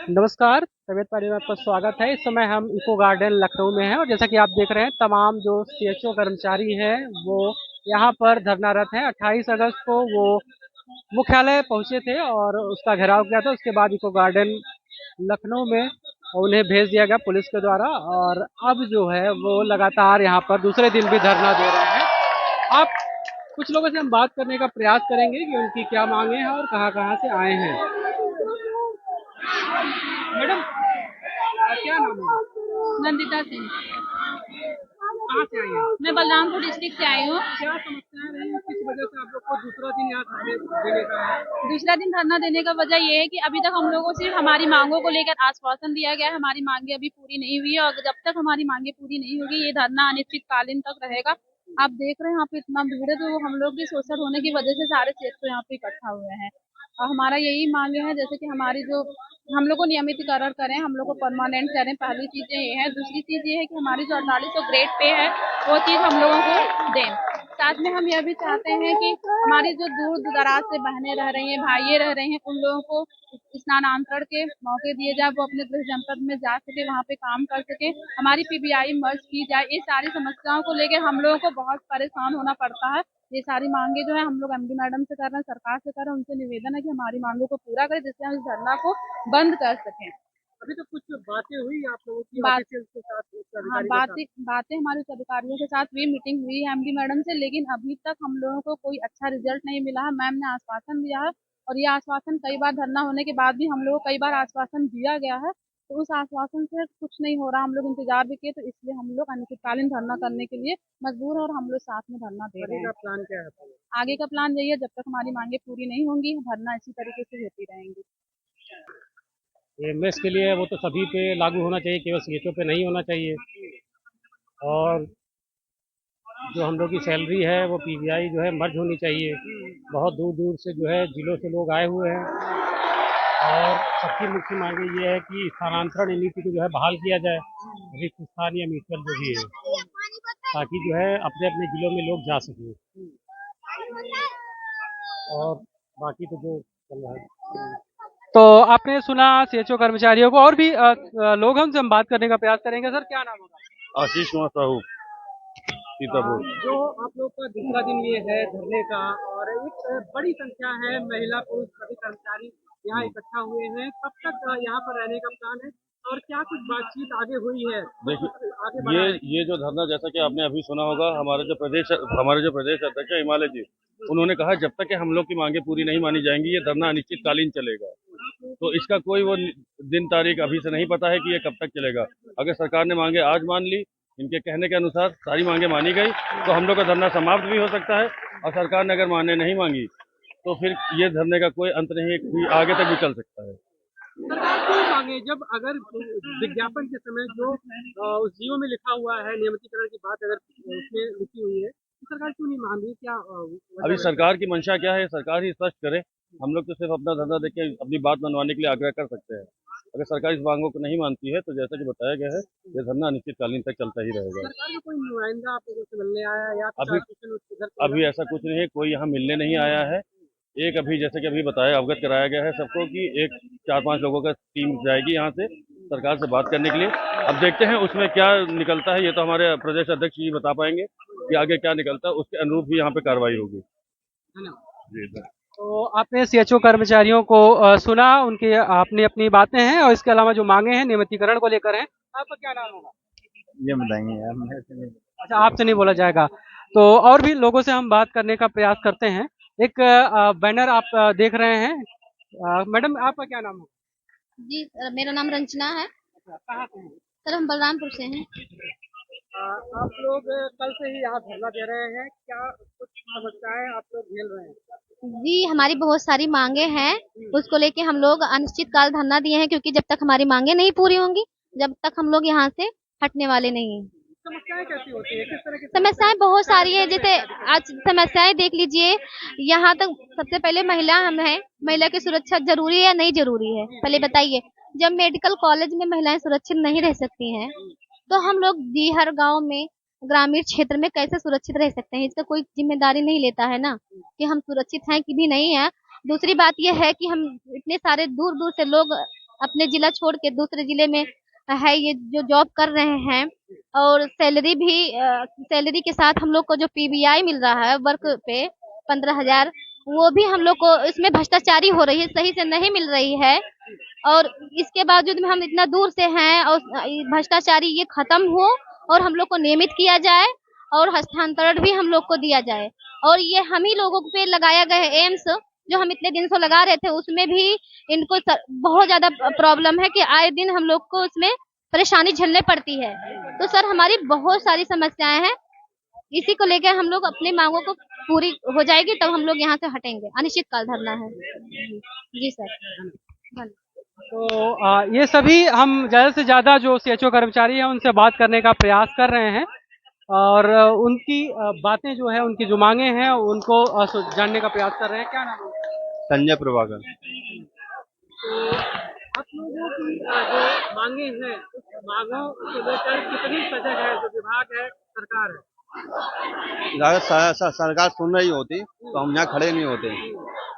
नमस्कार, तबीयत पारी में आपका स्वागत है। इस समय हम इको गार्डन लखनऊ में हैं और जैसा कि आप देख रहे हैं तमाम जो सीएचओ कर्मचारी हैं वो यहाँ पर धरनारत हैं। 28 अगस्त को वो मुख्यालय पहुँचे थे और उसका घेराव किया था। उसके बाद इको गार्डन लखनऊ में उन्हें भेज दिया गया पुलिस के द्वारा और अब जो है वो लगातार यहाँ पर दूसरे दिन भी धरना दे रहे हैं। आप कुछ लोगों से हम बात करने का प्रयास करेंगे कि उनकी क्या मांगे हैं और कहाँ-कहाँ से आए हैं। मैडम, क्या नाम है? नंदिता सिंह। कहाँ से आई हैं? मैं बलरामपुर डिस्ट्रिक्ट से आई हूँ। क्या समस्याएं रही हैं? किस वजह से आप लोग को दूसरा दिन यहाँ धरने देने का है? दूसरा दिन धरना देने का वजह ये है कि अभी तक हम लोगों को सिर्फ हमारी मांगों को लेकर आश्वासन दिया गया है। हमारी मांगे अभी पूरी नहीं हुई है और जब तक हमारी मांगे पूरी नहीं होगी ये धरना अनिश्चितकालीन तक रहेगा। आप देख रहे हैं यहाँ पे इतना भीड़ है, तो हम लोग भी सोशल होने की वजह से सारे क्षेत्र यहाँ पे इकट्ठा हुए हैं और हमारा यही मांगे हैं जैसे कि हमारी जो हम लोग को नियमितीकरण करें, हम लोग को परमानेंट करें। पहली चीजें ये है। दूसरी चीज ये है कि हमारी जो 4800 ग्रेड पे है वो चीज हम लोगों को दें। साथ में हम यह भी चाहते हैं कि हमारी जो दूर दराज से बहनें रह रही हैं, भाइये रह रहे हैं, उन लोगों को स्नानांतरण के मौके दिए जाए, वो अपने गृह जनपद में जा सके, वहाँ पे काम कर सके, हमारी पीबीआई मर्ज की जाए। ये सारी समस्याओं को लेकर हम लोगों को बहुत परेशान होना पड़ता है। ये सारी मांगे जो है हम लोग एमडी मैडम से कर रहे हैं, सरकार से कर रहे हैं। उनसे निवेदन है कि हमारी मांगों को पूरा करें जिससे हम इस धरना को बंद कर सकें। अभी तो कुछ बातें हुई आप लोगों की बात ऑफिशियल के साथ, उच्च हाँ, अधिकारी के साथ? बातें हमारे उच्च अधिकारियों के साथ हुई, मीटिंग हुई है एमडी मैडम से, लेकिन अभी तक हम लोगों को कोई अच्छा रिजल्ट नहीं मिला है। मैम ने आश्वासन दिया है और ये आश्वासन कई बार धरना होने के बाद भी हम लोगों को कई बार आश्वासन दिया गया है, तो उस आश्वासन से कुछ नहीं हो रहा। हम लोग इंतजार भी किए, तो इसलिए हम लोग अनिश्चितकालीन धरना करने के लिए मजबूर है और हम लोग साथ में धरना दे रहे आगे हैं। का प्लान क्या है? आगे का प्लान यही है, जब तक हमारी मांगे पूरी नहीं होंगी धरना इसी तरीके से होती रहेंगी। ये मेस के लिए है, वो तो सभी पे लागू होना चाहिए, केवल सीएचओ पे नहीं होना चाहिए। और जो हम लोग की सैलरी है वो पीवीआई जो है मर्ज होनी चाहिए। बहुत दूर दूर से जो है जिलों से लोग आए हुए हैं और सबकी मुख्य मांगे ये है कि स्थानांतरण नीति को जो है बहाल किया जाए, रिक्त स्थान या म्यूचुअल जो भी है, ताकि जो है अपने अपने जिलों में लोग जा सकें। और बाकी तो जो चल रहा है। तो आपने सुना सीएचओ कर्मचारियों को और भी लोग हैं, उनसे हम बात करने का प्रयास करेंगे। सर, क्या नाम होगा? आशीष कुमार साहू, सीतापुर। जो आप लोग का दूसरा दिन ये है धरने का और एक बड़ी संख्या है महिला पुरुष सभी कर्मचारी यहाँ इकट्ठा हुए हैं। कब तक यहाँ पर रहने का प्लान है और क्या कुछ बातचीत आगे हुई है? देखिए, आगे बढ़ा है? ये जो धरना, जैसा कि आपने अभी सुना होगा, हमारे जो प्रदेश अध्यक्ष है हिमालय जी, उन्होंने कहा जब तक कि हम लोग की मांगे पूरी नहीं मानी जाएंगी ये धरना अनिश्चितकालीन चलेगा। तो इसका कोई वो दिन तारीख अभी से नहीं पता है कि ये कब तक चलेगा। अगर सरकार ने मांगे आज मान ली, इनके कहने के अनुसार सारी मांगे मानी गई, तो हम लोग का धरना समाप्त भी हो सकता है। और सरकार ने अगर माने नहीं मांगी तो फिर ये धरने का कोई अंत नहीं है, आगे तक भी चल सकता है। सरकार क्यों मांगे जब अगर विज्ञापन के समय जो उस जीवो में लिखा हुआ है नियमितीकरण की बात अगर उसमें लिखी हुई है तो सरकार क्यों नहीं मान रही? क्या अभी सरकार की मंशा क्या है, सरकार ही स्पष्ट करे। हम लोग तो सिर्फ अपना धंधा देख के अपनी बात मनवाने के लिए आग्रह कर सकते हैं। अगर सरकार इस मांगों को नहीं मानती है तो जैसा कि बताया गया है ये धरना अनिश्चितकालीन तक चलता ही रहेगा। सरकार का कोई नुमाइंदा आप लोगों से मिलने आया या अभी ऐसा कुछ नहीं है, कोई यहाँ मिलने नहीं आया है। एक अभी जैसे कि अभी बताया, अवगत कराया गया है सबको कि एक 4-5 लोगों का टीम जाएगी यहाँ से सरकार से बात करने के लिए। अब देखते हैं उसमें क्या निकलता है, ये तो हमारे प्रदेश अध्यक्ष जी बता पाएंगे कि आगे क्या निकलता है, उसके अनुरूप ही यहाँ पे कार्रवाई होगी। जी। तो आपने सीएचओ कर्मचारियों को सुना, उनकी आपने अपनी बातें हैं और इसके अलावा जो मांगे हैं नियमितीकरण को लेकर हैं। आपका क्या नाम होगा? ये बताएंगे यार, मेरे से नहीं। अच्छा, आपसे नहीं बोला जाएगा। तो और भी लोगों से हम बात करने का प्रयास करते हैं। एक बैनर आप देख रहे हैं। मैडम, आपका क्या नाम है? जी मेरा नाम रंजना है। अच्छा, कहाँ से हैं? सर हम बलरामपुर से हैं। आप लोग कल से ही यहाँ धरना दे रहे हैं, क्या कुछ समस्याएं आप लोग झेल रहे हैं? जी हमारी बहुत सारी मांगे हैं, उसको लेके हम लोग अनिश्चितकाल धरना दिए हैं, क्योंकि जब तक हमारी मांगे नहीं पूरी होंगी जब तक हम लोग यहाँ से हटने वाले नहीं हैं। समस्याएं कैसी होती है, किस तरह की समस्याएं बहुत सारी है। जैसे आज समस्याएं देख लीजिए, यहाँ तक सबसे पहले महिला हम हैं, महिला की सुरक्षा जरूरी है या नहीं जरूरी है, पहले बताइए। जब मेडिकल कॉलेज में महिलाएं सुरक्षित नहीं रह सकती हैं तो हम लोग हर गांव में ग्रामीण क्षेत्र में कैसे सुरक्षित रह सकते हैं? इसका कोई जिम्मेदारी नहीं लेता है ना कि हम सुरक्षित हैं कि भी नहीं है। दूसरी बात यह है कि हम इतने सारे दूर दूर से लोग अपने जिला छोड़ के दूसरे जिले में है ये जो जॉब कर रहे हैं, और सैलरी के साथ हम लोग को जो पीबीआई मिल रहा है वर्क पे 15,000, वो भी हम लोग को इसमें भ्रष्टाचारी हो रही है, सही से नहीं मिल रही है। और इसके बावजूद में हम इतना दूर से हैं, और भ्रष्टाचारी ये खत्म हो और हम लोग को नियमित किया जाए और हस्तांतरण भी हम लोग को दिया जाए। और ये हम ही लोगों पे लगाया गया है एम्स, जो हम इतने दिन से लगा रहे थे, उसमें भी इनको बहुत ज्यादा प्रॉब्लम है कि आए दिन हम लोग को उसमें परेशानी झेलने पड़ती है। तो सर हमारी बहुत सारी समस्याएं हैं, इसी को लेकर हम लोग अपनी मांगों को पूरी हो जाएगी तब हम लोग यहाँ से हटेंगे। अनिश्चितकाल धरना है। जी सर। धन्यवाद। तो ये सभी हम ज़्यादा से ज़्यादा जो सीएचओ कर्मचारी हैं उनसे बात करने का प्रयास कर रहे हैं, और उनकी बातें जो है, उनकी जो मांगे हैं उनको जानने का प्रयास कर रहे हैं। क्या नाम है? संजय प्रभाकर। तो आप लोगों की जो मांगे हैं, उस मांगों को लेकर कितनी सजग है जो विभाग है, सरकार है? अगर सरकार सुन रही होती तो हम यहाँ खड़े नहीं होते।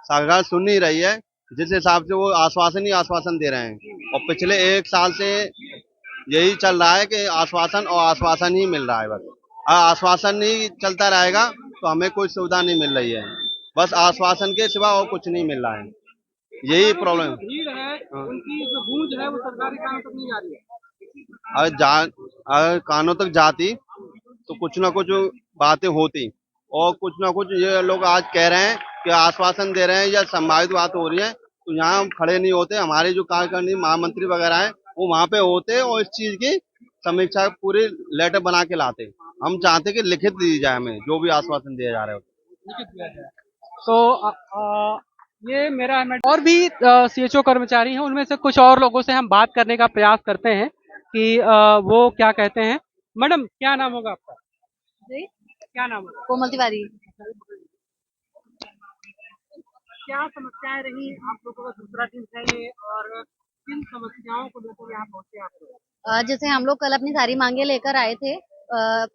सरकार सुन नहीं रही है, जिस हिसाब से वो आश्वासन ही आश्वासन दे रहे हैं, और पिछले 1 साल से यही चल रहा है कि आश्वासन और आश्वासन ही मिल रहा है। बस आश्वासन नहीं चलता रहेगा तो हमें कोई सुविधा नहीं मिल रही है, बस आश्वासन के सिवा और कुछ नहीं मिल रहा है। यही प्रॉब्लम भीड़ है, उनकी जो गूंज है वो सरकारी कानों तक नहीं जा रही है। अगर कानों तक जाती तो कुछ ना कुछ बातें होती, और कुछ ना कुछ ये लोग आज कह रहे हैं कि आश्वासन दे रहे हैं या संभावित बात हो रही है, तो यहाँ हम खड़े नहीं होते। हमारे जो कार्यकारिणी महामंत्री वगैरह हैं वो वहाँ पे होते और इस चीज की समीक्षा पूरी लेटर बना के लाते। हम चाहते कि लिखित दी जाए हमें जो भी आश्वासन दिया जा रहा है। तो ये मेरा और भी सीएचओ कर्मचारी हैं, उनमें से कुछ और लोगों से हम बात करने का प्रयास करते हैं कि वो क्या कहते हैं। मैडम, क्या नाम होगा आपका? जी? क्या नाम होगा? कोमल तिवारी। क्या समस्याएं रही आप लोगों का दूसरा दिन है ये, और किन समस्याओं को लेकर यहाँ पहुंचे आप लोग? जैसे हम लोग कल अपनी सारी मांगे लेकर आए थे,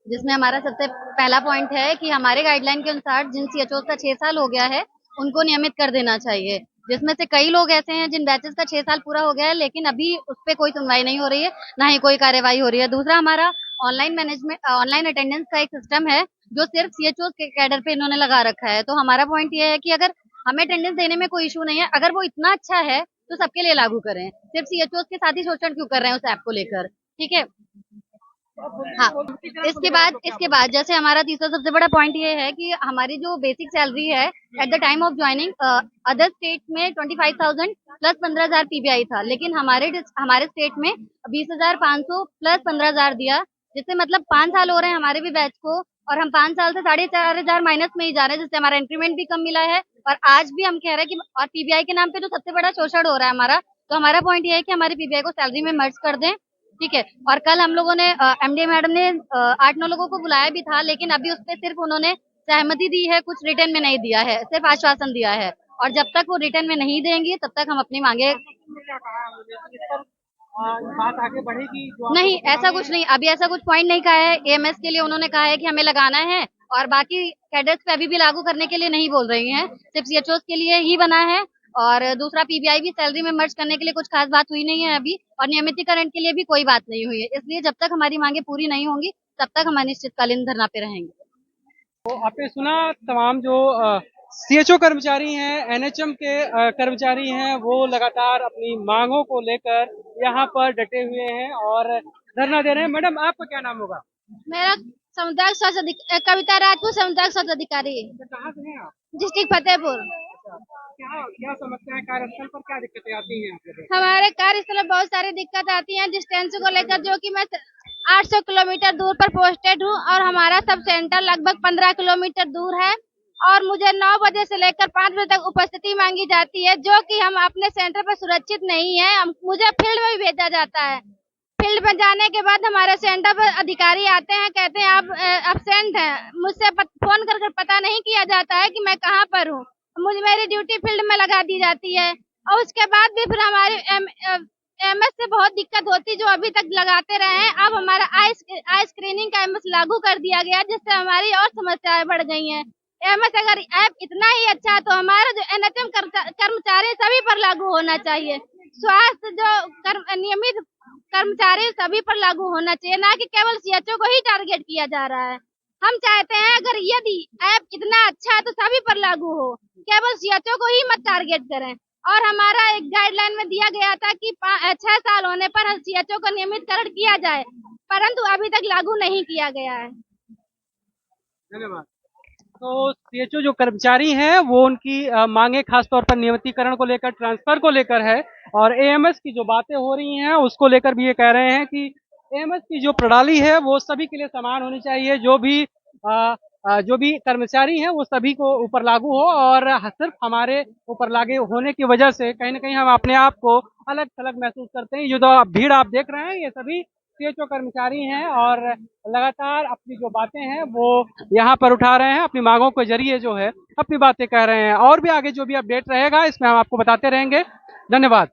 जिसमें हमारा सबसे पहला पॉइंट है कि हमारे गाइडलाइन के अनुसार जिन सीएचओ का 6 साल हो गया है उनको नियमित कर देना चाहिए, जिसमें से कई लोग ऐसे हैं जिन बैचेस का 6 साल पूरा हो गया है लेकिन अभी उस पर कोई सुनवाई नहीं हो रही है, ना ही कोई कार्यवाही हो रही है। दूसरा, हमारा ऑनलाइन अटेंडेंस का एक सिस्टम है जो सिर्फ सीएचओ के कैडर पे इन्होंने लगा रखा है। तो हमारा पॉइंट ये है कि अगर हमें अटेंडेंस देने में कोई इशू नहीं है, अगर वो इतना अच्छा है तो सबके लिए लागू करें, सिर्फ सीएचओ के साथ ही शोषण क्यों कर रहे हैं उस ऐप को लेकर। ठीक है। हाँ, इसके बाद जैसे हमारा तीसरा सबसे बड़ा पॉइंट ये है कि हमारी जो बेसिक सैलरी है at the time of joining other state में 25,000 प्लस 15,000 पीबीआई था, लेकिन हमारे स्टेट में 20,500 प्लस 15,000 दिया, जिससे मतलब 5 साल हो रहे हैं हमारे भी बैच को, और हम 5 साल से 4,500 माइनस में ही जा रहे हैं, जिससे हमारा इंक्रीमेंट भी कम मिला है। और आज भी हम कह रहे हैं कि और पीबीआई के नाम पे जो सबसे बड़ा शोषण हो रहा है हमारा, तो हमारा पॉइंट ये है कि हमारी पीबीआई को सैलरी में मर्ज कर दें। ठीक है। और कल हम लोगों ने एमडी मैडम ने 8-9 लोगों को बुलाया भी था, लेकिन अभी उस पर सिर्फ उन्होंने सहमति दी है, कुछ रिटर्न में नहीं दिया है, सिर्फ आश्वासन दिया है, और जब तक वो रिटर्न में नहीं देंगी तब तक हम अपनी मांगे बात आगे बढ़ेगी। नहीं, ऐसा कुछ नहीं, अभी ऐसा कुछ पॉइंट नहीं कहा है। एएमएस के लिए उन्होंने कहा है कि हमें लगाना है, और बाकी कैडेट्स पे अभी भी लागू करने के लिए नहीं बोल रही हैं, सिर्फ सीएचओ के लिए ही बना है। और दूसरा, पीबीआई भी सैलरी में मर्ज करने के लिए कुछ खास बात हुई नहीं है अभी, और नियमितीकरण के लिए भी कोई बात नहीं हुई है। इसलिए जब तक हमारी मांगे पूरी नहीं होंगी तब तक हम अनिश्चितकालीन धरना पे रहेंगे। तो आपने सुना, तमाम जो सीएचओ कर्मचारी हैं, एनएचएम के कर्मचारी हैं, वो लगातार अपनी मांगों को लेकर यहाँ पर डटे हुए हैं और धरना दे रहे हैं। मैडम, आपका क्या नाम होगा? मेरा सामुदायिक स्वास्थ्य कविता राजपूत, सामुदायिक स्वास्थ्य अधिकारी। कहाँ से हैं आप? डिस्ट्रिक्ट फतेहपुर। क्या समस्याएं, कार्यस्थल पर क्या दिक्कतें आती हैं आपके? हमारे कार्यस्थल में बहुत सारी दिक्कत आती है डिस्टेंस को लेकर, जो कि मैं 800 किलोमीटर दूर पर पोस्टेड हूँ, और हमारा सब सेंटर लगभग 15 किलोमीटर दूर है, और मुझे 9 बजे से लेकर 5 बजे तक उपस्थिति मांगी जाती है, जो कि हम अपने सेंटर पर सुरक्षित नहीं है। मुझे फील्ड में भी भेजा जाता है। फील्ड में जाने के बाद हमारे सेंटर पर अधिकारी आते हैं, कहते हैं आप एब्सेंट हैं। मुझसे फोन कर पता नहीं किया जाता है कि मैं कहाँ पर हूँ। मुझे मेरी ड्यूटी फील्ड में लगा दी जाती है, और उसके बाद भी फिर हमारी एमएस से बहुत दिक्कत होती, जो अभी तक लगाते रहे हैं। अब हमारा आई स्क्रीनिंग का एमएस लागू कर दिया गया, जिससे हमारी और समस्याएं बढ़ गई हैं। एमएस अगर ऐप इतना ही अच्छा है तो हमारा जो एनएचएम कर्मचारी सभी पर लागू होना चाहिए। स्वास्थ्य जो नियमित कर्मचारी सभी पर लागू होना चाहिए, ना कि केवल सीएचओ को ही टारगेट किया जा रहा है। हम चाहते हैं अगर यदि ऐप इतना अच्छा है तो सभी पर लागू हो, केवल सीएचओ को ही मत टारगेट करें। और हमारा एक गाइडलाइन में दिया गया था कि 6 साल होने पर सीएचओ का नियमितकरण किया जाए, परंतु अभी तक लागू नहीं किया गया है। धन्यवाद। तो सीएचओ जो कर्मचारी हैं वो उनकी मांगे खासतौर पर नियमितीकरण को लेकर, ट्रांसफर को लेकर है, और एएमएस की जो बातें हो रही हैं उसको लेकर भी ये कह रहे हैं कि एएमएस की जो प्रणाली है वो सभी के लिए समान होनी चाहिए। जो भी कर्मचारी हैं वो सभी को ऊपर लागू हो, और सिर्फ हमारे ऊपर लागू होने की वजह से कहीं ना कहीं हम अपने आप को अलग थलग महसूस करते हैं। ये जो भीड़ आप देख रहे हैं ये सभी सीएचओ कर्मचारी हैं और लगातार अपनी जो बातें हैं वो यहाँ पर उठा रहे हैं, अपनी मांगों के जरिए जो है अपनी बातें कह रहे हैं। और भी आगे जो भी अपडेट रहेगा इसमें हम आपको बताते रहेंगे। धन्यवाद।